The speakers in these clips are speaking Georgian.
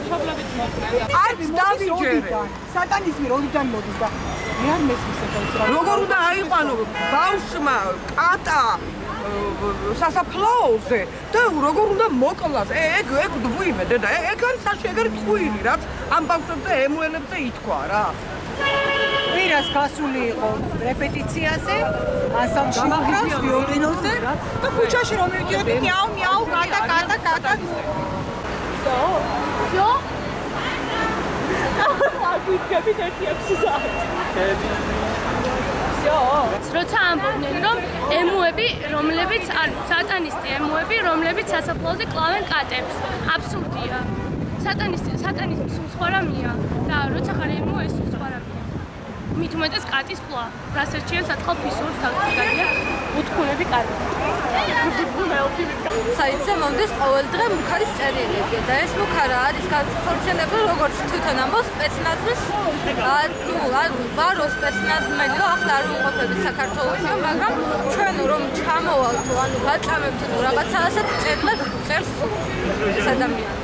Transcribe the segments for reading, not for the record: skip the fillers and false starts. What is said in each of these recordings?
მშობლებით მოყვნენ. არც დავიჯერე. სატანიზმი როდიდან მოდის და მე არ მესმის ეს რა. როგორ უნდა აიყვანო ბავშვმა კატა სასაფლაოზე და როგორ უნდა მოკლას? ეგ დვიმე დედა, ეგ არის საშიარო, ეგ არის ტყუილი, რაც ამ ბავშვებზე ემუელებზე ითქვა რა. კვირას გასული იყო რეპეტიციაზე, ასამში ვიოლინოზე და ქუჩაში რომ მივიდიოდი, მიაუ მიაუ, კატა. Jo? აგიქები 1-6 საათი. როცა ამბობდნენ, რომ ემუები, რომლებიც არის სატანისტი ემუები, რომლებიც სასაფლაოზე კლავენ კატებს. აბსურდია. სატანიზმი სულ სხვა რამეა და როცა ხარ ემუ ეს სულ სხვა რამეა. მით უმეტეს კატის კლა. რასერჩიან საწყალ ფისურს თავისუფლადია უთქუნები კატი. საიტზე მომდის ყოველ დღე მუქარის წერილებზე და ეს მუქარა არის განხორციელებული როგორც თვითონ ამბობს სპეცნაზის ბარო სპეცნაზმენიო ახლა არ ვიმყოფებით საქართველოში, მაგრამ ჩვენ რომ ჩამოვალთ ანუ ვაწამებთ რაღაცა ასეთ წერილებს წერს ეს ადამიანი.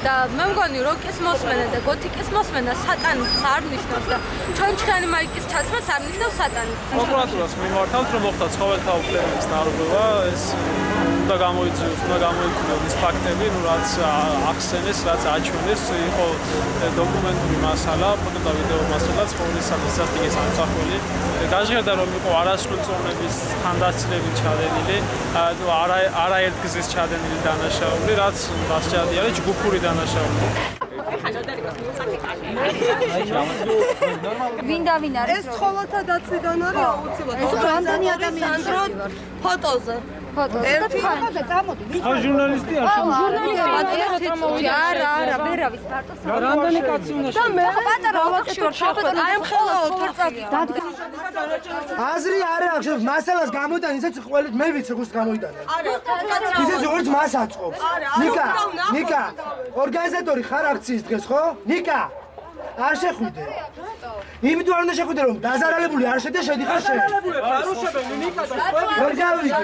და მე მგონი როკის მოსმენა და გოთიკის მოსმენა სატანიზმს არ ნიშნავს და ჩვენი მაიკის ჩაცმას არ ნიშნავს სატანიზმს. პროკურატურას მიმართავთ რომ მოხდა ცხოველთა უფლებების დარღვევა, ეს უნდა გამოიწვიოს, უნდა გამოიწვიოს ის ფაქტები, რაც ახსენეს, რაც აჩვენეს, იყო დოკუმენტური მასალა, ფოტო და ვიდეო მასალა ცხოველის სტატისტიკის ამსახველი. გაჟღერდა რომ იყო არასრულწლოვნების თანდასწრებით ჩადენილი, არაერთგზის ჩადენილი დანაშაული, რაც დასჭადი არის ჯგუფური დანაშაული. ვინ არის? ეს ცხოველთა დაცვიდან არის აუცილებლად. ეს რამდენი ადამიანი ფოტოზე. ერთი წამოდი. ა ჟურნალისტი არ არა, ვერავის მარტო რამდენი კაცი უნდა და მე პატარა ოთახში ვარ შევხედე. აი მხოლოდ თორწაგი. აზრი არ აქვს, მასალას გამოდან, ისეც ყველით მე ვიცი როგორ გამოიტანა. ისეც როგორც მას აწყობს. ნიკა, ორგანიზატორი ხარ აქციის დღეს, ხო? ნიკა. არ შეხვიდე. იმიტომ არ უნდა შეხვიდე რომ დაზარალებული არ შედი შედიხარ შენ. ვერ გავიგე.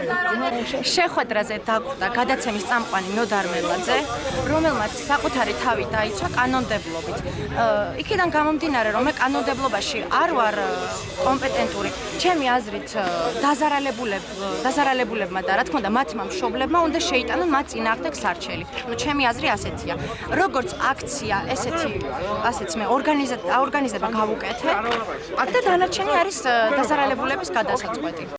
შეხვედრაზე დაგვდა გადაცემის წამყვანი ნოდარ მელაძე, რომელმაც საკუთარი თავი დაიცვა კანონმდებლობით. იქიდან გამომდინარე, რომ მე კანონმდებლობაში არ ვარ კომპეტენტური. ჩემი აზრით, დაზარალებულებმა და რა თქმა უნდა მათმა მშობლებმა უნდა შეიტანონ მათ წინააღმდეგ სარჩელი. ჩემი აზრი ასეთია. როგორც აქცია, ასეც მე ორგანიზება გავუკეთე. და დანარჩენი არის დაზარალებულების გადასაწყვეტი.